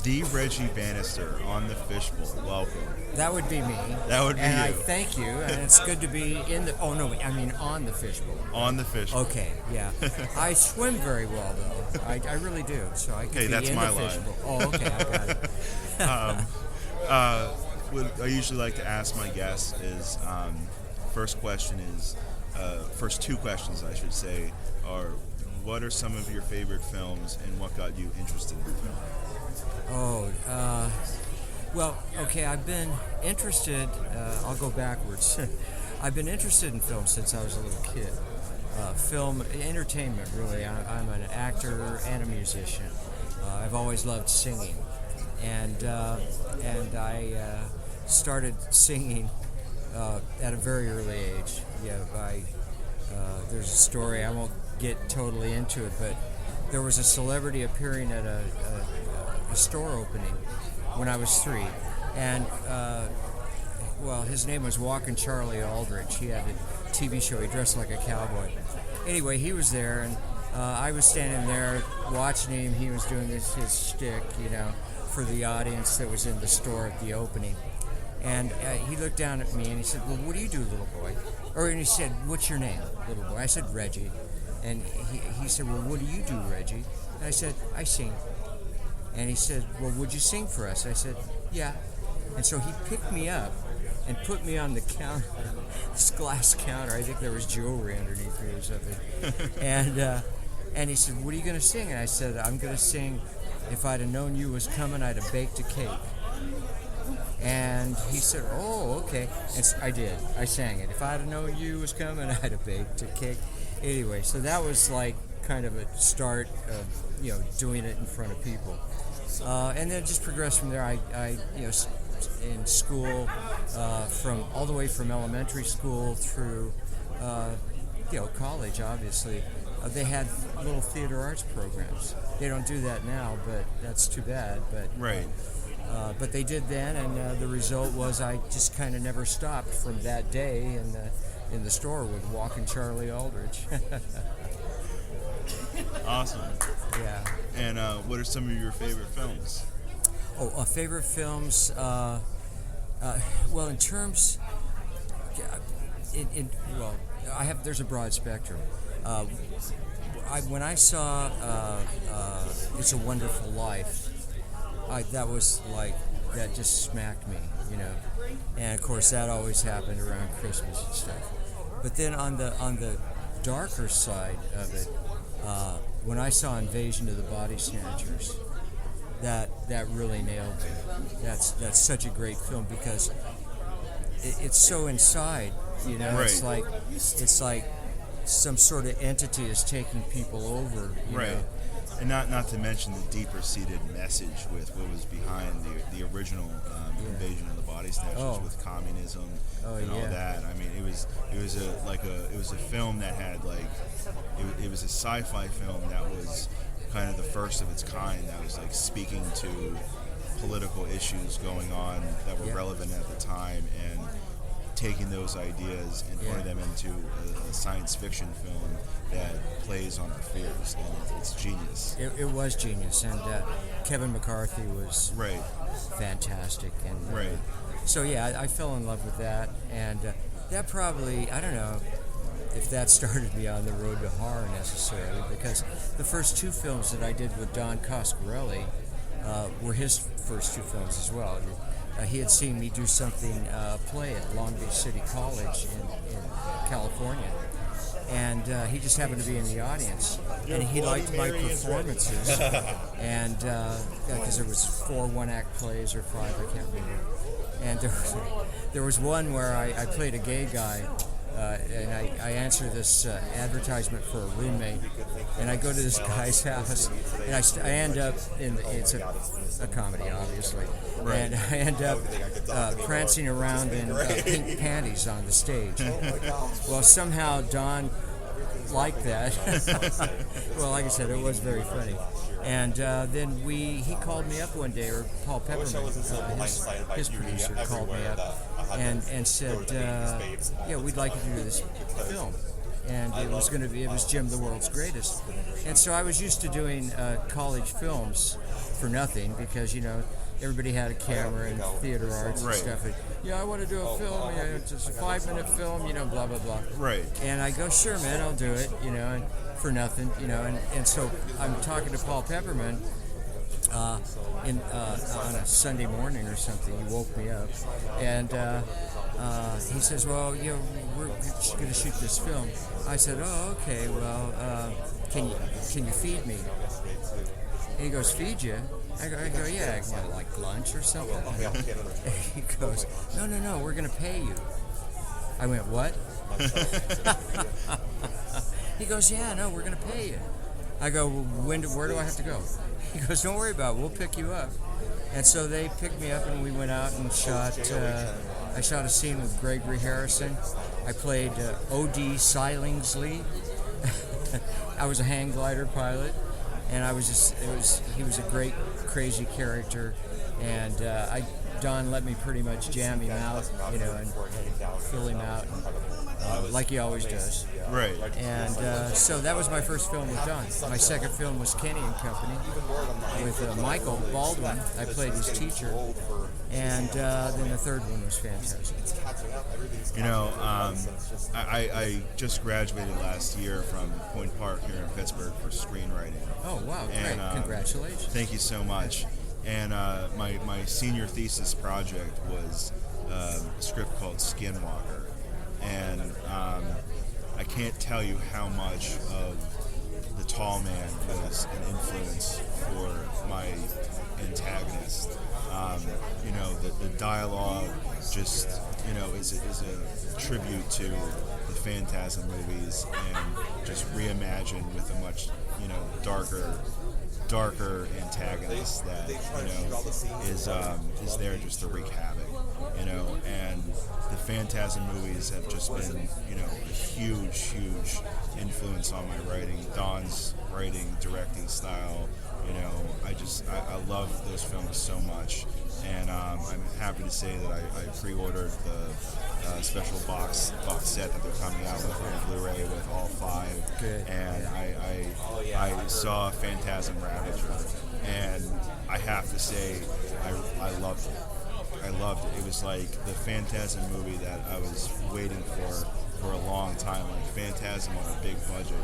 The Reggie Bannister on the Fishbowl. Welcome. That would be me. That would be and you. I thank you, and it's good to be in the. Oh no, I mean on the fishbowl. On the Fishbowl. Okay, yeah. I swim very well though. I really do. So I could Okay, be that's in my the line. fishbowl. Oh, okay, I got it. What I usually like to ask my guests is, first two questions I should say are, what are some of your favorite films and what got you interested in film? Well, okay, I've been interested, I'll go backwards. I've been interested in film since I was a little kid. Film, entertainment, really. I'm an actor and a musician. I've always loved singing. And I started singing at a very early age. Yeah, there's a story, I won't get totally into it, but there was a celebrity appearing at a store opening when I was 3, and his name was Walkin' Charlie Aldrich. He had a TV show. He dressed like a cowboy. Anyway, he was there, and I was standing there watching him. He was doing his shtick, for the audience that was in the store at the opening. And he looked down at me and he said, "Well, what do you do, little boy?" And he said, "What's your name, little boy?" I said, "Reggie." And he said, "Well, what do you do, Reggie?" And I said, "I sing." And he said, "Well, would you sing for us?" I said, "Yeah." And so he picked me up and put me on the counter, this glass counter. I think there was jewelry underneath me or something. And he said, "What are you going to sing?" And I said, "I'm going to sing, 'If I'd have known you was coming, I'd have baked a cake.'" And he said, "Oh, okay." And so I did. I sang it. "If I'd have known you was coming, I'd have baked a cake." Anyway, so that was like kind of a start of, doing it in front of people. And then it just progressed from there. I in school, from all the way from elementary school through, college, obviously. They had little theater arts programs. They don't do that now, but that's too bad. But Right. But they did then, and the result was I just kind of never stopped from that day in the store with Walkin' Charlie Aldrich. Awesome. Yeah. And what are some of your favorite films? Favorite films. Well, in terms, there's a broad spectrum. When I saw It's a Wonderful Life, that just smacked me, and of course that always happened around Christmas and stuff. But then on the darker side of it, when I saw Invasion of the Body Snatchers, that really nailed me. That's such a great film because it's so inside, Right. It's like some sort of entity is taking people over, Right. know. And not to mention the deeper-seated message with what was behind the original Invasion of the Body Snatchers with communism and all that. I mean, it was a film that had it was a sci-fi film that was kind of the first of its kind that was speaking to political issues going on that were relevant at the time and taking those ideas and putting them into a science fiction film that plays on our fears, and it's genius. It was genius, and Kevin McCarthy was fantastic. And so I fell in love with that, and that probably, I don't know if that started me on the road to horror necessarily, because the first 2 films that I did with Don Coscarelli were his first 2 films as well. He had seen me do something, play at Long Beach City College in California, and he just happened to be in the audience, and he liked my performances, and because there was 4 one-act plays or 5, I can't remember, and there was one where I played a gay guy, and I answer this advertisement for a roommate, and I go to this guy's house, and I end up it's a comedy, obviously, and I end up prancing around in pink panties on the stage. Well, somehow Don liked that. Well, like I said, it was very funny. And then he called me up one day, or Paul Pepperman, his producer, called me up and said, we'd like you to do this film. and it was Jim the World's Greatest. And so I was used to doing college films for nothing because everybody had a camera and theater arts and stuff. And, I want to do a film. It's just a 5-minute film. Blah blah blah. Right. And I go, sure, man, I'll do it. And for nothing. And so I'm talking to Paul Pepperman. On a Sunday morning or something, he woke me up, and he says, "Well, we're going to shoot this film." I said, "Oh, okay. Well, can you feed me?" And he goes, "Feed you?" I go, "Yeah, like lunch or something." He goes, "No, we're going to pay you." I went, "What?" He goes, "Yeah, no, we're going to pay you." I go, well, where do I have to go? He goes, "Don't worry about it. We'll pick you up." And so they picked me up, and we went out and shot. I shot a scene with Gregory Harrison. I played O.D. Silingsley. I was a hang glider pilot, and he was a great, crazy character. And Don let me pretty much jam him out, and fill him out, like he always does. Right. And so that was my first film with Don. My second film was Kenny and Company with Michael Baldwin. I played his teacher. And then the third one was Phantasm. I just graduated last year from Point Park here in Pittsburgh for screenwriting. Oh, wow. Great. Congratulations. Thank you so much. And my senior thesis project was a script called Skinwalker. And I can't tell you how much of The Tall Man was an influence for my antagonist. The dialogue just, is a tribute to the Phantasm movies and just reimagined with a much, darker antagonist that is there just to wreak havoc, and the Phantasm movies have just been a huge influence on my writing. Don's writing, directing style, I love those films so much, and I'm happy to say that I pre-ordered the special box set that they're coming out with on Blu-ray with all 5. Good. And I saw Phantasm Ravager, and I have to say I loved it. I loved it. It was like the Phantasm movie that I was waiting for a long time, like Phantasm on a big budget,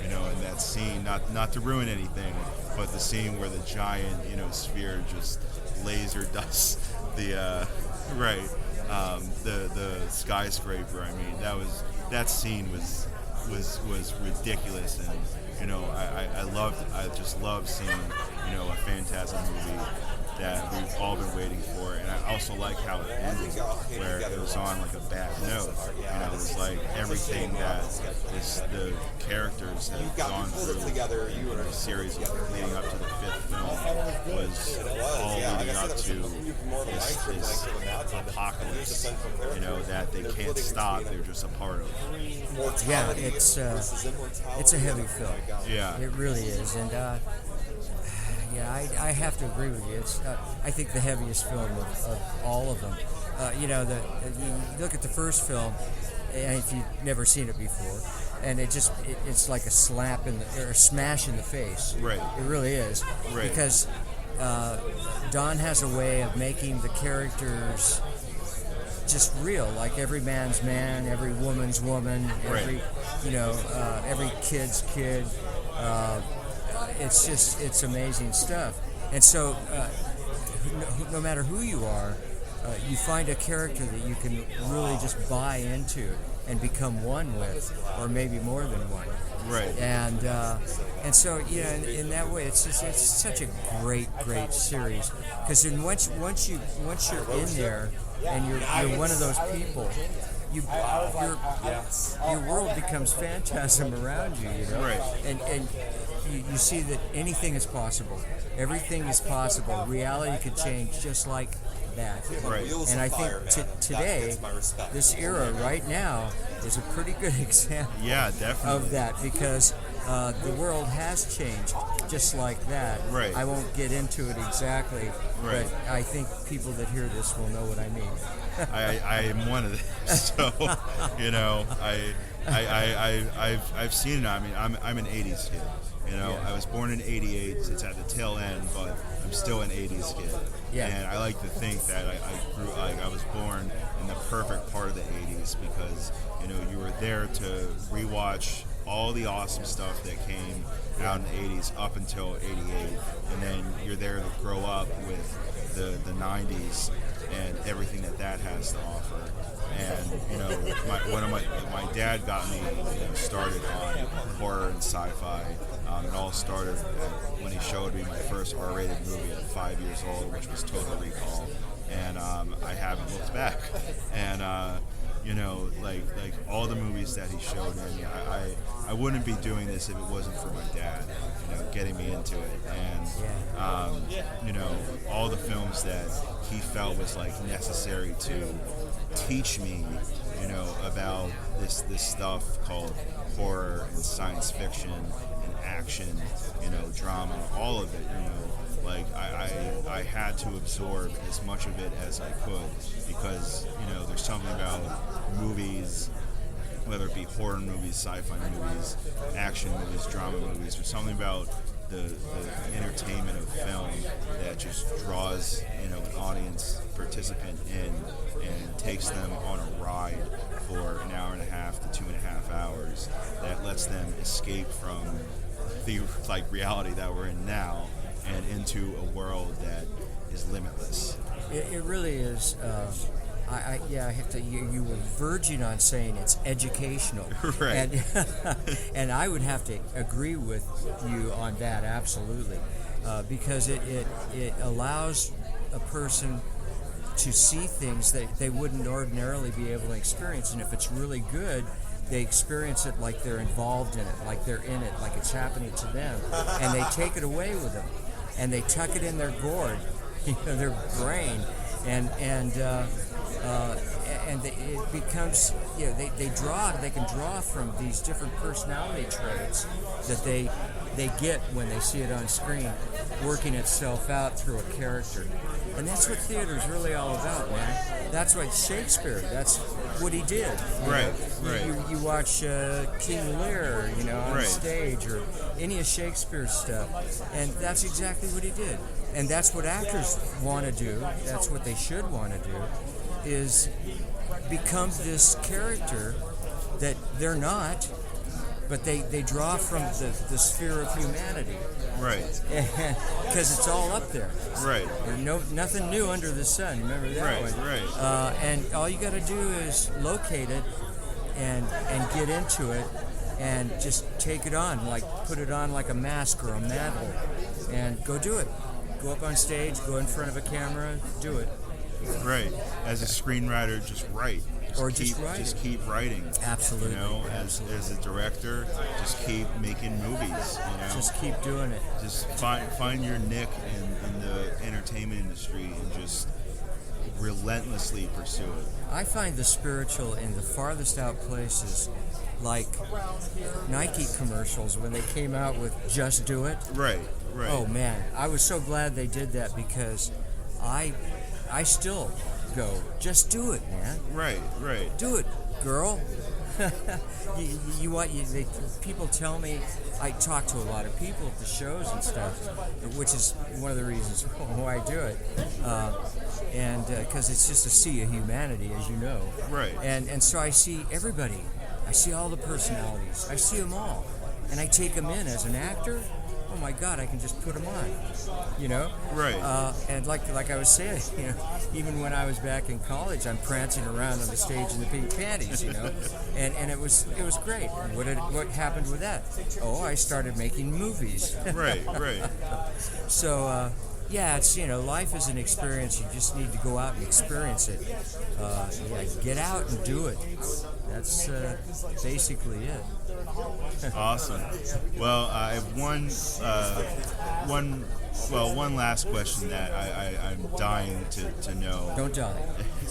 and that scene, not to ruin anything, but the scene where the giant, sphere just laser dusts the the skyscraper. I mean, that scene was ridiculous, and I just love seeing a Phantasm movie that we've all been waiting for. And I also like how it ended, where it was on like a bad note. It was like everything that the characters have gone through in the series leading up to the 5th film was all leading up to this apocalypse, that they can't stop. They're just a part of. Yeah, it's a heavy film. Yeah, it really is, and I have to agree with you. It's I think the heaviest film of all of them. You look at the first film, and if you've never seen it before, and it's like a slap or a smash in the face. Right. It really is. Right. Because Don has a way of making the characters just real, like every man's man, every woman's woman, every every kid's kid. It's amazing stuff. And so no matter who you are, you find a character that you can really just buy into and become one with, or maybe more than one. Right. And so in that way, it's such a great series, because then once you're in there and you're one of those people, your world becomes Phantasm around you, Right. And you see that anything is possible. Everything is possible. Reality could change just like that. Right. And I think today, this era right now, is a pretty good example definitely. of that, because the world has changed just like that. Right. I won't get into it exactly, right. but I think people that hear this will know what I mean. I am one of them. So, you know, I've seen it. I mean, I'm an 80s kid. You know, Yeah. I was born in 88. It's at the tail end, but I'm still an 80s kid. Yeah. And I like to think that I was born in the perfect part of the 80s because, you know, you were there to rewatch all the awesome stuff that came out in the 80s up until 88. And then you're there to grow up with the 90s and everything that has to offer. And you know, my dad got me started on horror and sci-fi. It all started when he showed me my first R-rated movie at 5 years old, which was Total Recall, and I haven't looked back. And you know, like all the movies that he showed me, I wouldn't be doing this if it wasn't for my dad, you know, getting me into it. And you know, all the films that he felt was like necessary to teach me, you know, about this stuff called horror and science fiction and action, you know, drama, all of it, you know. Like I had to absorb as much of it as I could because, you know, there's something about movies, whether it be horror movies, sci-fi movies, action movies, drama movies, there's something about the entertainment of film that just draws, you know, an audience participant in and takes them on a ride for an hour and a half to 2.5 hours that lets them escape from the reality that we're in now and into a world that is limitless. It really is. I have to. You were verging on saying it's educational, right? And I would have to agree with you on that absolutely, because it allows a person to see things that they wouldn't ordinarily be able to experience, and if it's really good, they experience it like they're involved in it, like they're in it, like it's happening to them, and they take it away with them, and they tuck it in their gourd, their brain, and it becomes, they can draw from these different personality traits that they get when they see it on screen, working itself out through a character. And that's what theater is really all about, man. That's what Shakespeare, that's what he did. Right. You watch King Lear, on right. stage, or any of Shakespeare's stuff, and that's exactly what he did. And that's what actors want to do, that's what they should want to do, is become this character that they're not, but they draw from the sphere of humanity. Right. Because it's all up there. Right. There's nothing new under the sun. Remember that one? Right. And all you got to do is locate it and get into it and just take it on, like put it on like a mask or a mantle, and go do it. Go up on stage, go in front of a camera, do it. Right. As a screenwriter, just write. Just keep writing. Absolutely. As a director, just keep making movies. Just keep doing it. Just find your niche in the entertainment industry and just relentlessly pursue it. I find the spiritual in the farthest out places, like Nike commercials when they came out with "Just Do It." Right. Oh man, I was so glad they did that because I still go, just do it, man. Right. Do it, girl. People tell me, I talk to a lot of people at the shows and stuff, which is one of the reasons why I do it. And because it's just a sea of humanity, as you know. Right. And so I see everybody. I see all the personalities. I see them all. And I take them in as an actor. Oh my God, I can just put them on, Right. And like I was saying, even when I was back in college, I'm prancing around on the stage in the pink panties, and it was great. What happened with that? Oh, I started making movies. Right. So, it's, life is an experience. You just need to go out and experience it. Get out and do it. That's basically it. Awesome. Well, I have one last question that I'm dying to know. Don't die.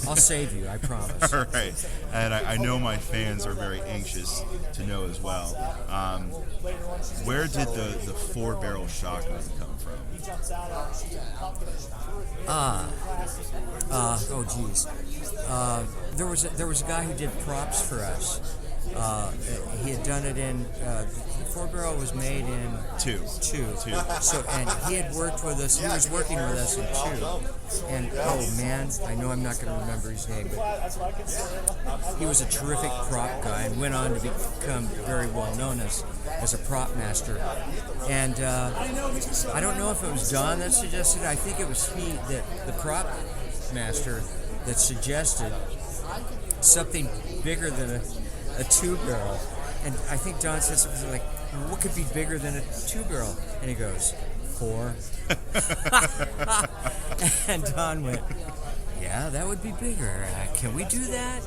I'll save you, I promise. All right. And I know my fans are very anxious to know as well. Where did the 4-barrel shotgun come from? Oh geez. There was a guy who did props for us. He had done it in 4-barrel was made in two. So and he had worked with us. He was working with us in 2. And oh man, I know I'm not going to remember his name, but he was a terrific prop guy and went on to become very well known as a prop master. And I don't know if it was Don that suggested it. I think it was the prop master, that suggested something bigger than a 2-barrel. And I think Don said something like, what could be bigger than a 2-barrel? And he goes, 4. And Don went, yeah, that would be bigger. Can we do that?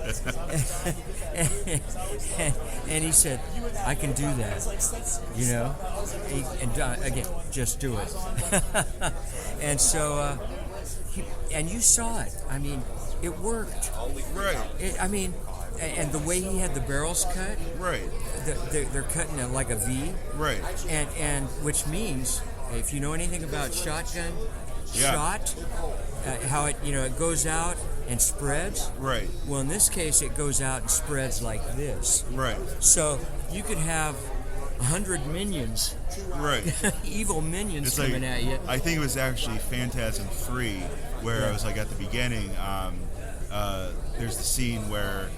And he said, I can do that. You know? And Don, again, just do it. And so, and you saw it. I mean, it worked. Right. And the way he had the barrels cut, right? They're cutting it like a V, right? And which means, if you know anything about shotgun shot, how it goes out and spreads, right? Well, in this case, it goes out and spreads like this, right? So you could have 100 minions, right? Evil minions it's coming at you. I think it was actually Phantasm 3, where I was like at the beginning. There's the scene where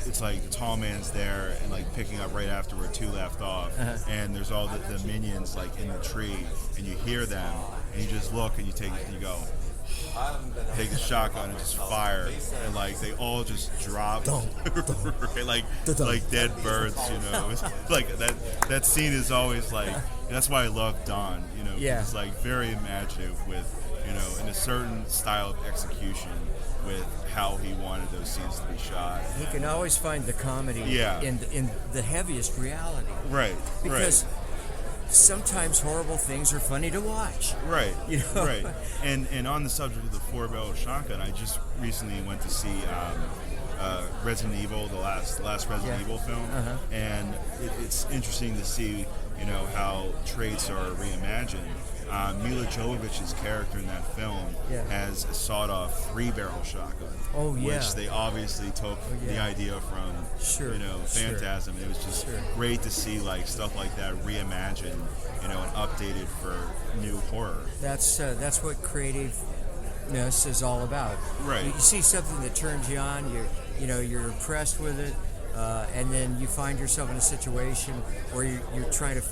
it's like the tall man's there and like picking up right after where 2 left off, and there's all the minions like in the tree, and you hear them, and you just look and you take the shotgun and just fire, and like they all just drop, like dead birds, It's like that scene is always like, that's why I love Don, It's like very imaginative with, in a certain style of execution with how he wanted those scenes to be shot. He can always find the comedy in the heaviest reality. Right. Because sometimes horrible things are funny to watch. Right. Right. And on the subject of the 4-barrel shotgun, I just recently went to see Resident Evil, the last Resident Evil film, and it's interesting to see, how traits are reimagined. Mila Jovovich's character in that film has a sawed-off 3-barrel shotgun. Which they obviously took the idea from, Phantasm. It was just great to see like stuff like that reimagined, and updated for new horror. That's what creativeness is all about. Right. You see something that turns you on. You're impressed with it, and then you find yourself in a situation where you're trying to,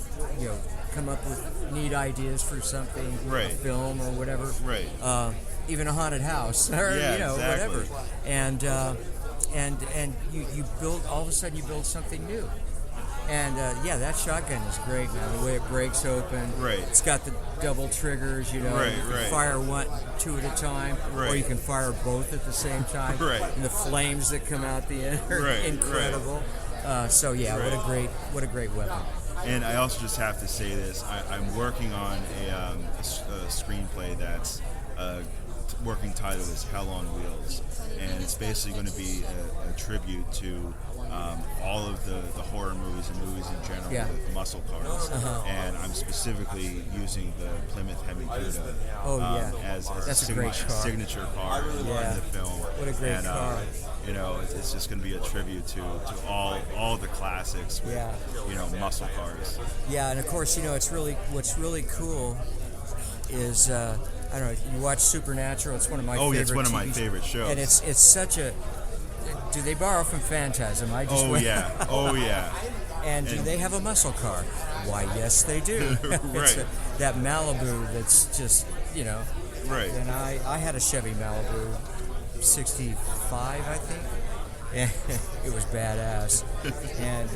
come up with neat ideas for something, a film or whatever, even a haunted house or exactly. whatever, and you build, all of a sudden you build something new, and that shotgun is great, man. The way it breaks open, it's got the double triggers, you can fire 2 at a time, or you can fire both at the same time, and the flames that come out the end are incredible. What a great weapon. And I also just have to say this: I'm working on a screenplay that's working title is Hell on Wheels, and it's basically going to be a tribute to all of the horror movies and movies in general with muscle cars. And I'm specifically using the Plymouth Hemi-Cuda as a signature car in the film. What a great car. It's just going to be a tribute to all the classics with, muscle cars. Yeah, and of course, what's really cool is, I don't know, you watch Supernatural, it's one of my favorite it's one of my TV favorite shows. And it's such a... Do they borrow from Phantasm? And do they have a muscle car? Why, yes, they do. That Malibu that's just, Right. And I had a Chevy Malibu 65, I think. And it was badass. And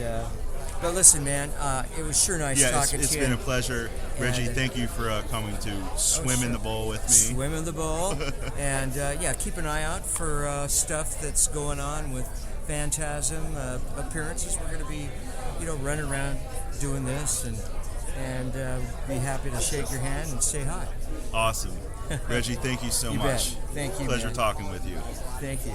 but listen, man, it was sure nice talking to you. It's been a pleasure. Reggie, thank you for coming to swim in the bowl with me. Swim in the bowl. And keep an eye out for stuff that's going on with Phantasm appearances. We're going to be, running around doing this, and be happy to shake your hand and say hi. Awesome. Reggie, thank you so much. Bet. Thank you. Pleasure man. talking with you. Thank you.